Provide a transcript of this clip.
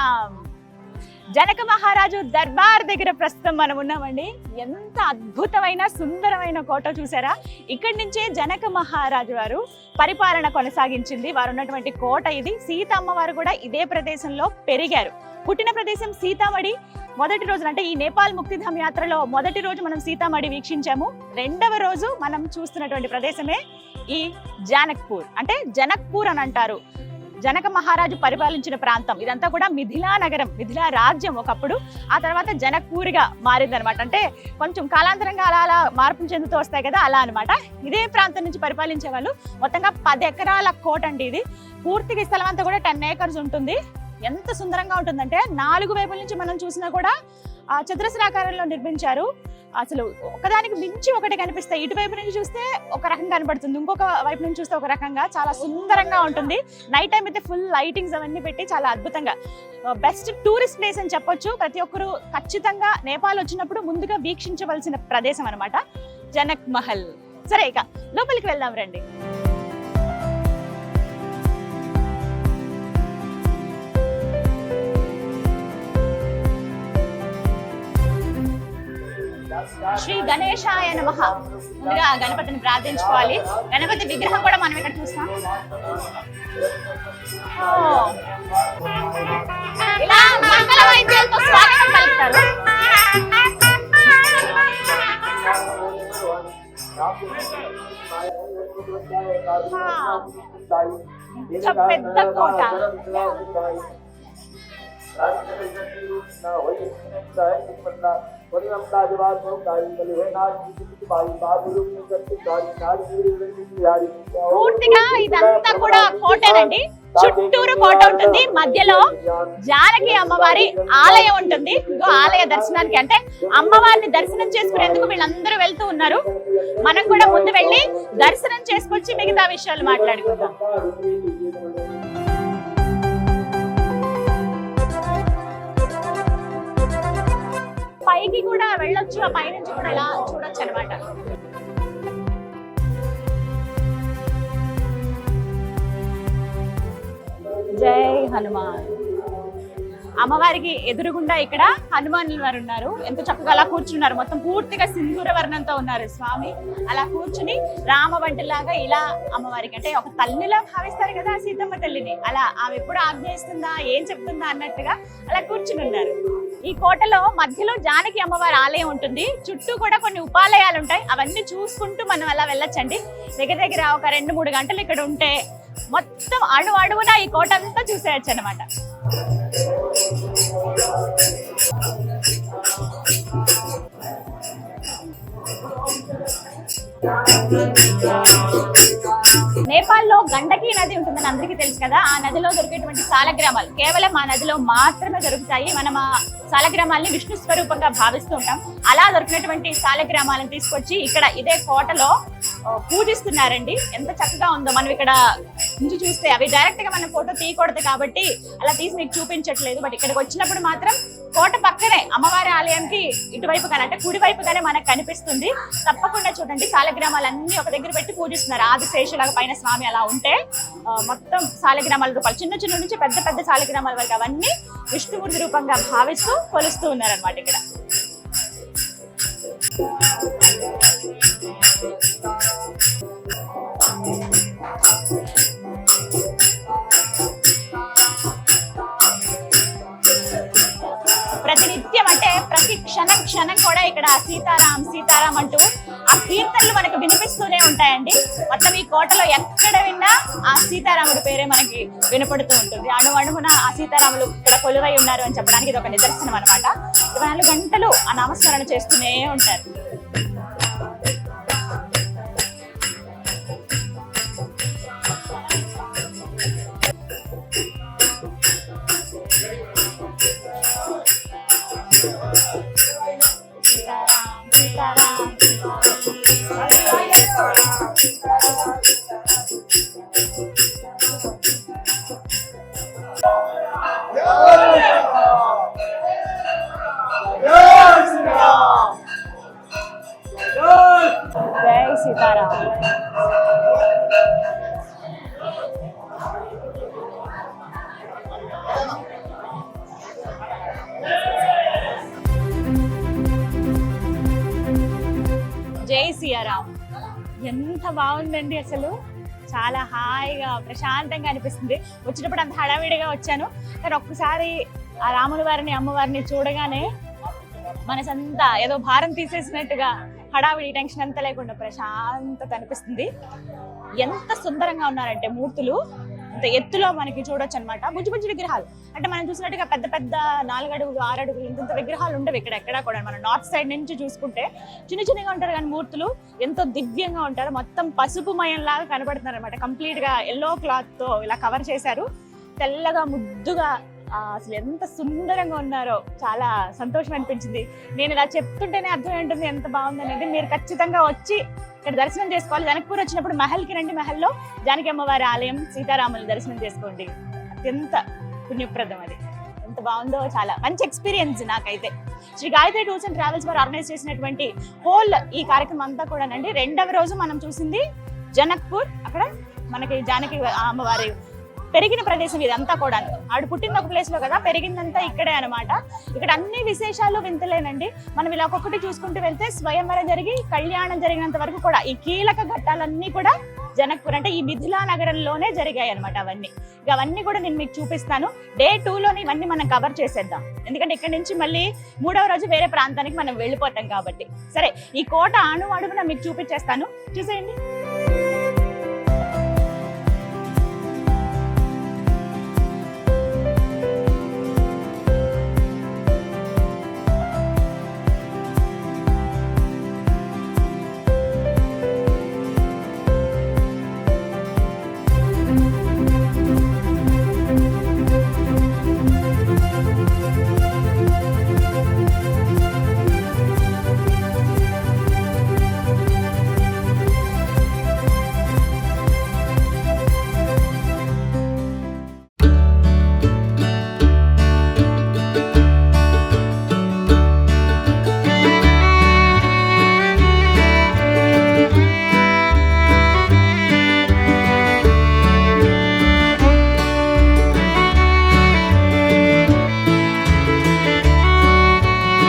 సీతారాం. జనక మహారాజు దర్బార్ దగ్గర ప్రస్తుతం మనం ఉన్నామండి. ఎంత అద్భుతమైన సుందరమైన కోట చూసారా. ఇక్కడి నుంచే జనక మహారాజు వారు పరిపాలన కొనసాగించింది. వారు ఉన్నటువంటి కోట ఇది. సీతమ్మ వారు కూడా ఇదే ప్రదేశంలో పెరిగారు. పుట్టిన ప్రదేశం సీతామఢి. మొదటి రోజున అంటే ఈ నేపాల్ ముక్తిధామ్ యాత్రలో మొదటి రోజు మనం సీతామఢి వీక్షించాము. రెండవ రోజు మనం చూస్తున్నటువంటి ప్రదేశమే ఈ జానక్పూర్, అంటే జనక్పూర్ అని అంటారు. జనక మహారాజు పరిపాలించిన ప్రాంతం ఇదంతా కూడా మిథిలా నగరం, మిథిలా రాజ్యం ఒకప్పుడు. ఆ తర్వాత జనక్పూర్గా మారిందనమాట. అంటే కొంచెం కాలాంతరంగా అలా అలా మార్పులు చెందుతూ వస్తాయి కదా, అలా అనమాట. ఇదే ప్రాంతం నుంచి పరిపాలించే వాళ్ళు. మొత్తంగా 10 ఎకరాల కోట అండి ఇది. పూర్తిగా స్థలం అంతా కూడా 10 acres ఉంటుంది. ఎంత సుందరంగా ఉంటుందంటే 4 వైపుల నుంచి మనం చూసినా కూడా చతురస్రాకారంలో నిర్మించారు. అసలు ఒకదానికి మించి ఒకటి కనిపిస్తాయి. ఇటువైపు నుంచి చూస్తే ఒక రకంగా కనబడుతుంది, ఇంకొక వైపు నుంచి చూస్తే ఒక రకంగా. చాలా సుందరంగా ఉంటుంది. నైట్ టైం అయితే ఫుల్ లైటింగ్స్ అవన్నీ పెట్టి చాలా అద్భుతంగా బెస్ట్ టూరిస్ట్ ప్లేస్ అని చెప్పొచ్చు. ప్రతి ఒక్కరు ఖచ్చితంగా నేపాల్ వచ్చినప్పుడు ముందుగా వీక్షించవలసిన ప్రదేశం అనమాట జనక్ మహల్. సరే, ఇక లోపలికి వెళ్దాం రండి. శ్రీ గణేశాయ నమః. ముందుగా గణపతిని ప్రార్థించుకోవాలి. గణపతి విగ్రహం కూడా మనం ఇక్కడ చూస్తాం. ఇలా మంగళ వాయిద్యాలతో స్వాగతం పలుకుతారు. పెద్ద కోట. పూర్తిగా ఇదంతా కూడా కోటేనండి. చుట్టూరు కోట ఉంటుంది. మధ్యలో జానకి అమ్మవారి ఆలయం ఉంటుంది. ఆలయ దర్శనానికి, అంటే అమ్మవారిని దర్శనం చేసుకునేందుకు వీళ్ళందరూ వెళ్తూ ఉన్నారు. మనం కూడా ముందు వెళ్ళి దర్శనం చేసుకొచ్చి మిగతా విషయాలు మాట్లాడుకుందాం. పైకి కూడా వెళ్ళొచ్చు, ఆ పైనుంచి కూడా ఇలా చూడొచ్చు అనమాట. జై హనుమాన్. అమ్మవారికి ఎదురుగుండా ఇక్కడ హనుమానుల వారు ఉన్నారు. ఎంత చక్కగా అలా కూర్చున్నారు. మొత్తం పూర్తిగా సింధూర వర్ణంతో ఉన్నారు స్వామి. అలా కూర్చుని రామబంటిలాగా ఇలా అమ్మవారికి, అంటే ఒక తల్లిలా భావిస్తారు కదా సీతమ్మ తల్లిని, అలా ఆమె ఎప్పుడు ఆజ్ఞయిస్తుందా, ఏం చెప్తుందా అన్నట్టుగా అలా కూర్చుని ఉన్నారు. ఈ కోటలో మధ్యలో జానకి అమ్మవారి ఆలయం ఉంటుంది. చుట్టూ కూడా కొన్ని ఉపాలయాలు ఉంటాయి. అవన్నీ చూసుకుంటూ మనం అలా వెళ్ళొచ్చండి. దగ్గర దగ్గర ఒక 2-3 గంటలు ఇక్కడ ఉంటే మొత్తం అడుగున ఈ కోట అంతా చూసేయచ్చు అనమాట. నేపాల్లో గండకీ నది ఉంటుందని అందరికీ తెలుసు కదా. ఆ నదిలో దొరికేటువంటి సాలగ్రామాలు కేవలం ఆ నదిలో మాత్రమే దొరుకుతాయి. మనం ఆ సాలగ్రామాలని విష్ణు స్వరూపంగా భావిస్తూ ఉంటాం. అలా దొరికినటువంటి సాలగ్రామాలను తీసుకొచ్చి ఇక్కడ ఇదే కోటలో పూజిస్తున్నారండి. ఎంత చక్కగా ఉందో. మనం ఇక్కడ నుంచి చూస్తే అవి డైరెక్ట్ గా మనం ఫోటో తీయకూడదు కాబట్టి అలా తీసి మీకు చూపించట్లేదు. బట్ ఇక్కడికి వచ్చినప్పుడు మాత్రం కోట పక్కనే అమ్మవారి ఆలయానికి ఇటువైపు కానీ, అంటే కుడివైపుగానే మనకు కనిపిస్తుంది. తప్పకుండా చూడండి. సాలగ్రామాలన్నీ ఒక దగ్గర పెట్టి పూజిస్తున్నారు. ఆదిశేషులాగా పైన స్వామి అలా ఉంటే మొత్తం సాలగ్రామాల రూపాలు, చిన్న చిన్న నుంచి పెద్ద పెద్ద సాలగ్రామాల వరకు అవన్నీ విష్ణుమూర్తి రూపంగా భావిస్తూ కొలుస్తూ ఉన్నారనమాట ఇక్కడ. ప్రతినిత్యం అంటే ప్రతి క్షణం కూడా ఇక్కడ సీతారాం అంటూ ఆ కీర్తనలు మనకు వినిపిస్తూనే ఉంటాయండి. మొత్తం ఈ కోటలో ఎక్కడ విన్నా ఆ సీతారాముడి పేరే మనకి వినపడుతూ ఉంటుంది. అణువణువున ఆ సీతారాములు ఇక్కడ కొలువై ఉన్నారు అని చెప్పడానికి ఇది ఒక నిదర్శనం అనమాట. 24 గంటలు ఆ నామస్మరణ చేస్తూనే ఉంటారు. జై సీతారాం. జై సియారాం. ఎంత బాగుందండి అసలు, చాలా హాయిగా ప్రశాంతంగా అనిపిస్తుంది. వచ్చినప్పుడు అంత హడావిడిగా వచ్చాను, కానీ ఒక్కసారి ఆ రాముల వారిని అమ్మవారిని చూడగానే మనసంతా ఏదో భారం తీసేసినట్టుగా హడావిడి టెన్షన్ అంతా లేకుండా ప్రశాంతత అనిపిస్తుంది. ఎంత సుందరంగా ఉన్నారంటే మూర్తులు, అంత ఎత్తులో మనకి చూడొచ్చు అనమాట. బుజ్జి బుజ్జి విగ్రహాలు, అంటే మనం చూసినట్టుగా పెద్ద పెద్ద 4 అడుగులు 6 అడుగులు ఇంత విగ్రహాలు ఉండవు ఇక్కడ ఎక్కడా కూడా. మనం నార్త్ సైడ్ నుంచి చూసుకుంటే చిన్న చిన్నగా ఉంటారు, కానీ మూర్తులు ఎంతో దివ్యంగా ఉంటారు. మొత్తం పసుపు మయంలాగా కనబడుతున్నారు అనమాట. కంప్లీట్ గా ఎల్లో క్లాత్ తో ఇలా కవర్ చేశారు, తెల్లగా ముద్దుగా. అసలు ఎంత సుందరంగా ఉన్నారో, చాలా సంతోషం అనిపించింది. నేను ఇలా చెప్తుంటేనే అర్థం ఏంటుంది ఎంత బాగుందనేది. మీరు ఖచ్చితంగా వచ్చి ఇక్కడ దర్శనం చేసుకోవాలి. జనక్పూర్ వచ్చినప్పుడు మహల్కి రండి, మహల్లో జానకి అమ్మవారి ఆలయం, సీతారాముల దర్శనం చేసుకోండి. అత్యంత పుణ్యప్రదం అది. ఎంత బాగుందో, చాలా మంచి ఎక్స్పీరియన్స్ నాకైతే. Shri Gayatri tours and travels వారు ఆర్గనైజ్ చేసినటువంటి హోల్ ఈ కార్యక్రమం అంతా కూడానండి. 2వ రోజు మనం చూసింది జనక్పూర్, అక్కడ మనకి జానకి అమ్మవారి పెరిగిన ప్రదేశం ఇదంతా కూడా. ఆడు పుట్టింది ఒక ప్లేస్ లో కదా, పెరిగిందంతా ఇక్కడే అనమాట. ఇక్కడ అన్ని విశేషాలు వింతలేనండి. మనం ఇలా ఒక్కొక్కటి చూసుకుంటూ వెళ్తే స్వయంవరం జరిగి కళ్యాణం జరిగినంత వరకు కూడా ఈ కీలక ఘట్టాలన్నీ కూడా జనక్పూర్ అంటే ఈ మిథిలా నగరంలోనే జరిగాయి అనమాట. అవన్నీ కూడా నేను మీకు చూపిస్తాను. డే 2లోనే ఇవన్నీ మనం కవర్ చేసేద్దాం, ఎందుకంటే ఇక్కడ నుంచి మళ్ళీ 3వ రోజు వేరే ప్రాంతానికి మనం వెళ్ళిపోతాం కాబట్టి. సరే, ఈ కోట అణువణువున మీకు చూపించేస్తాను, చూసేయండి.